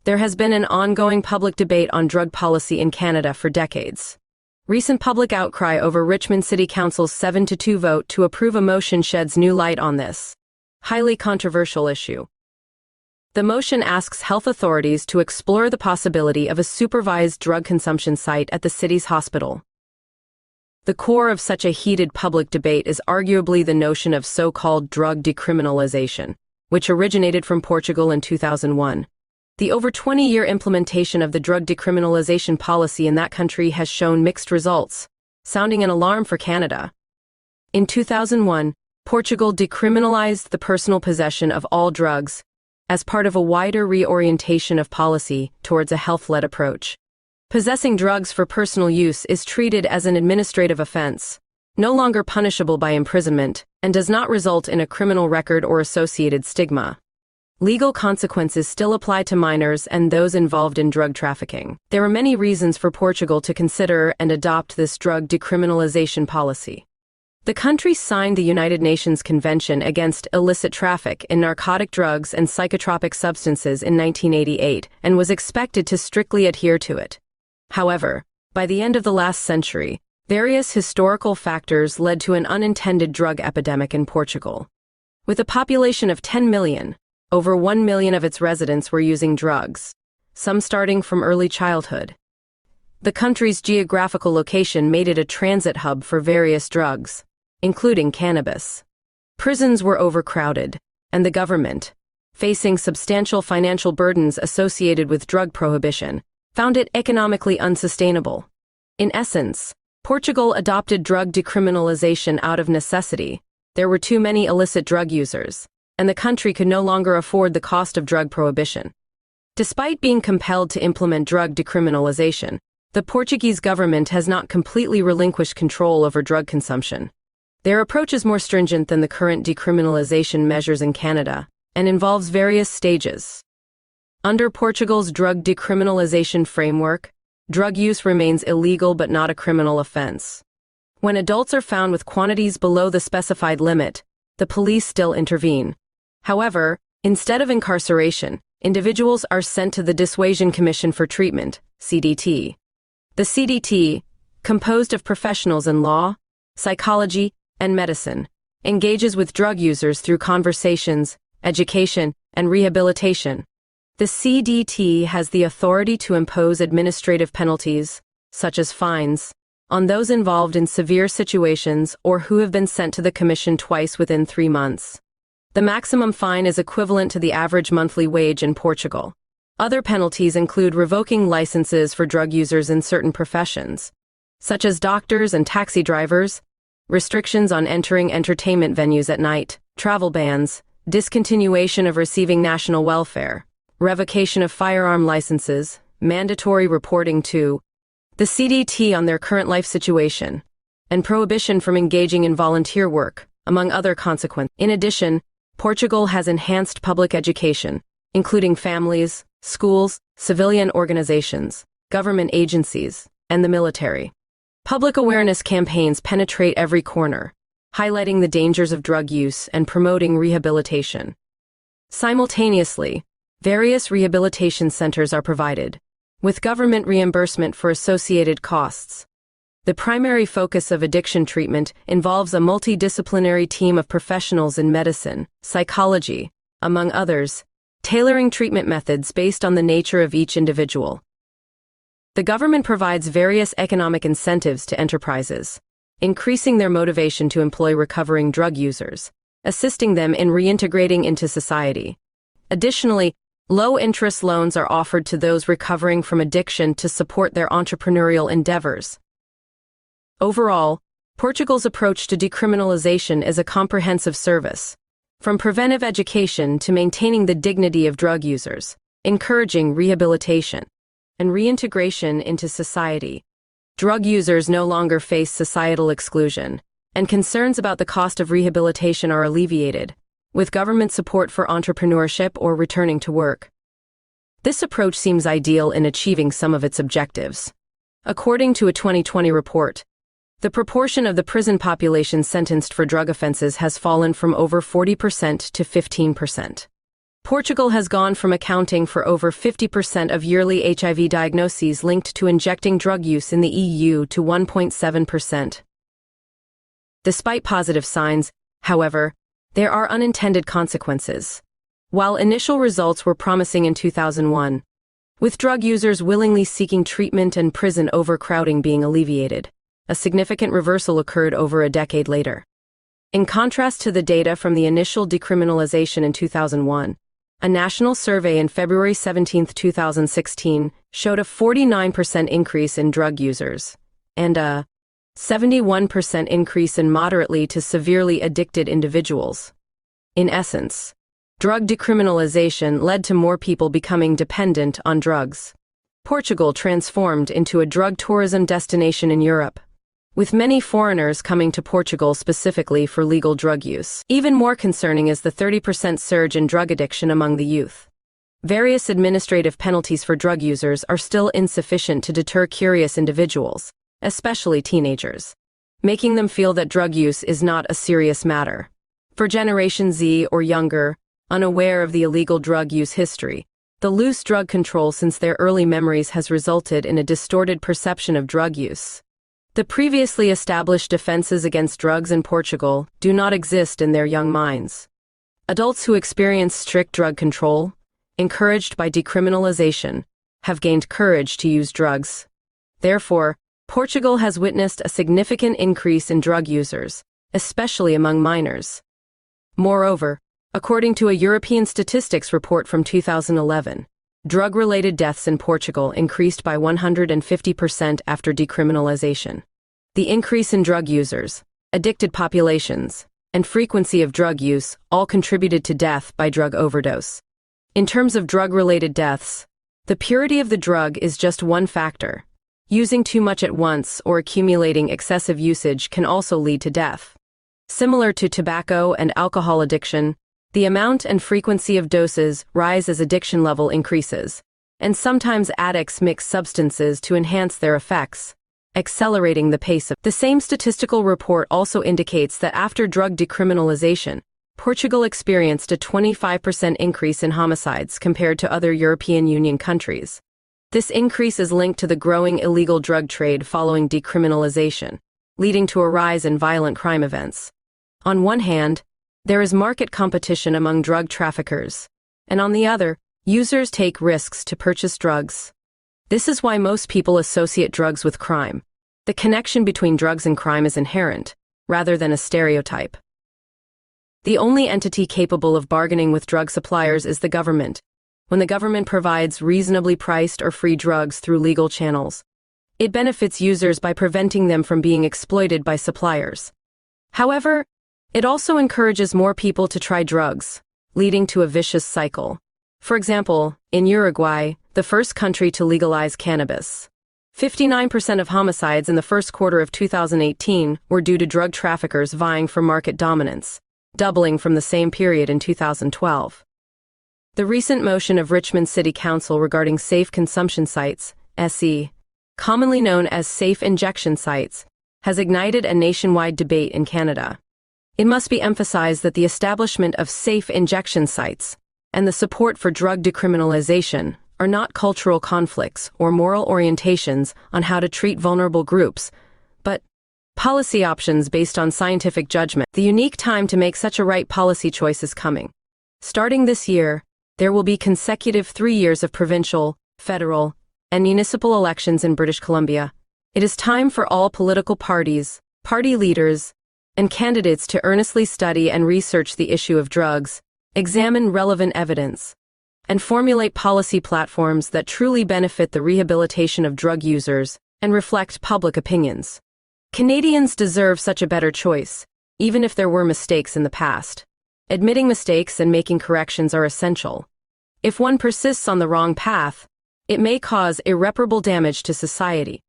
There has been an ongoing public debate on drug policy in Canada for decades. Recent public outcry over Richmond City Council's 7-2 vote to approve a motion sheds new light on this highly controversial issue. The motion asks health authorities to explore the possibility of a supervised drug consumption site at the city's hospital. The core of such a heated public debate is arguably the notion of so-called drug decriminalization, which originated from Portugal in 2001. The over 20-year implementation of the drug decriminalization policy in that country has shown mixed results, sounding an alarm for Canada. In 2001, Portugal decriminalized the personal possession of all drugs as part of a wider reorientation of policy towards a health-led approach. Possessing drugs for personal use is treated as an administrative offense, no longer punishable by imprisonment, and does not result in a criminal record or associated stigma. Legal consequences still apply to minors and those involved in drug trafficking. There are many reasons for Portugal to consider and adopt this drug decriminalization policy. The country signed the United Nations Convention Against Illicit Traffic in Narcotic Drugs and Psychotropic Substances in 1988 and was expected to strictly adhere to it. However, by the end of the last century, various historical factors led to an unintended drug epidemic in Portugal. With a population of 10 million, over 1 million of its residents were using drugs, some starting from early childhood. The country's geographical location made it a transit hub for various drugs, including cannabis. Prisons were overcrowded, and the government, facing substantial financial burdens associated with drug prohibition, found it economically unsustainable. In essence, Portugal adopted drug decriminalization out of necessity. There were too many illicit drug users, and the country could no longer afford the cost of drug prohibition. Despite being compelled to implement drug decriminalization, the Portuguese government has not completely relinquished control over drug consumption. Their approach is more stringent than the current decriminalization measures in Canada, and involves various stages. Under Portugal's drug decriminalization framework, drug use remains illegal but not a criminal offense. When adults are found with quantities below the specified limit, the police still intervene. However, instead of incarceration, individuals are sent to the Dissuasion Commission for Treatment, CDT. The CDT, composed of professionals in law, psychology, and medicine, engages with drug users through conversations, education, and rehabilitation. The CDT has the authority to impose administrative penalties, such as fines, on those involved in severe situations or who have been sent to the commission twice within 3 months. The maximum fine is equivalent to the average monthly wage in Portugal. Other penalties include revoking licenses for drug users in certain professions, such as doctors and taxi drivers, restrictions on entering entertainment venues at night, travel bans, discontinuation of receiving national welfare, revocation of firearm licenses, mandatory reporting to the CDT on their current life situation, and prohibition from engaging in volunteer work, among other consequences. In addition, Portugal has enhanced public education, including families, schools, civilian organizations, government agencies, and the military. Public awareness campaigns penetrate every corner, highlighting the dangers of drug use and promoting rehabilitation. Simultaneously, various rehabilitation centers are provided, with government reimbursement for associated costs. The primary focus of addiction treatment involves a multidisciplinary team of professionals in medicine, psychology, among others, tailoring treatment methods based on the nature of each individual. The government provides various economic incentives to enterprises, increasing their motivation to employ recovering drug users, assisting them in reintegrating into society. Additionally, low-interest loans are offered to those recovering from addiction to support their entrepreneurial endeavors. Overall, Portugal's approach to decriminalization is a comprehensive service, from preventive education to maintaining the dignity of drug users, encouraging rehabilitation and reintegration into society. Drug users no longer face societal exclusion, and concerns about the cost of rehabilitation are alleviated, with government support for entrepreneurship or returning to work. This approach seems ideal in achieving some of its objectives. According to a 2020 report, the proportion of the prison population sentenced for drug offenses has fallen from over 40% to 15%. Portugal has gone from accounting for over 50% of yearly HIV diagnoses linked to injecting drug use in the EU to 1.7%. Despite positive signs, however, there are unintended consequences. While initial results were promising in 2001, with drug users willingly seeking treatment and prison overcrowding being alleviated, a significant reversal occurred over a decade later. In contrast to the data from the initial decriminalization in 2001, a national survey in February 17, 2016, showed a 49% increase in drug users and a 71% increase in moderately to severely addicted individuals. In essence, drug decriminalization led to more people becoming dependent on drugs. Portugal transformed into a drug tourism destination in Europe, with many foreigners coming to Portugal specifically for legal drug use. Even more concerning is the 30% surge in drug addiction among the youth. Various administrative penalties for drug users are still insufficient to deter curious individuals, especially teenagers, making them feel that drug use is not a serious matter. For Generation Z or younger, unaware of the illegal drug use history, the loose drug control since their early memories has resulted in a distorted perception of drug use. The previously established defenses against drugs in Portugal do not exist in their young minds. Adults who experience strict drug control, encouraged by decriminalization, have gained courage to use drugs. Therefore, Portugal has witnessed a significant increase in drug users, especially among minors. Moreover, according to a European statistics report from 2011, drug-related deaths in Portugal increased by 150% after decriminalization. The increase in drug users, addicted populations, and frequency of drug use all contributed to death by drug overdose. In terms of drug-related deaths, the purity of the drug is just one factor. Using too much at once or accumulating excessive usage can also lead to death. Similar to tobacco and alcohol addiction, the amount and frequency of doses rise as addiction level increases, and sometimes addicts mix substances to enhance their effects, accelerating the pace of. The same statistical report also indicates that after drug decriminalization, Portugal experienced a 25% increase in homicides compared to other European Union countries. This increase is linked to the growing illegal drug trade following decriminalization, leading to a rise in violent crime events. On one hand, there is market competition among drug traffickers, and on the other, users take risks to purchase drugs. This is why most people associate drugs with crime. The connection between drugs and crime is inherent, rather than a stereotype. The only entity capable of bargaining with drug suppliers is the government. When the government provides reasonably priced or free drugs through legal channels, it benefits users by preventing them from being exploited by suppliers. However, it also encourages more people to try drugs, leading to a vicious cycle. For example, in Uruguay, the first country to legalize cannabis, 59% of homicides in the first quarter of 2018 were due to drug traffickers vying for market dominance, doubling from the same period in 2012. The recent motion of Richmond City Council regarding safe consumption sites, SE, commonly known as safe injection sites, has ignited a nationwide debate in Canada. It must be emphasized that the establishment of safe injection sites and the support for drug decriminalization are not cultural conflicts or moral orientations on how to treat vulnerable groups, but policy options based on scientific judgment. The unique time to make such a right policy choice is coming. Starting this year, there will be consecutive 3 years of provincial, federal, and municipal elections in British Columbia. It is time for all political parties, party leaders, and candidates to earnestly study and research the issue of drugs, examine relevant evidence, and formulate policy platforms that truly benefit the rehabilitation of drug users and reflect public opinions. Canadians deserve such a better choice, even if there were mistakes in the past. Admitting mistakes and making corrections are essential. If one persists on the wrong path, it may cause irreparable damage to society.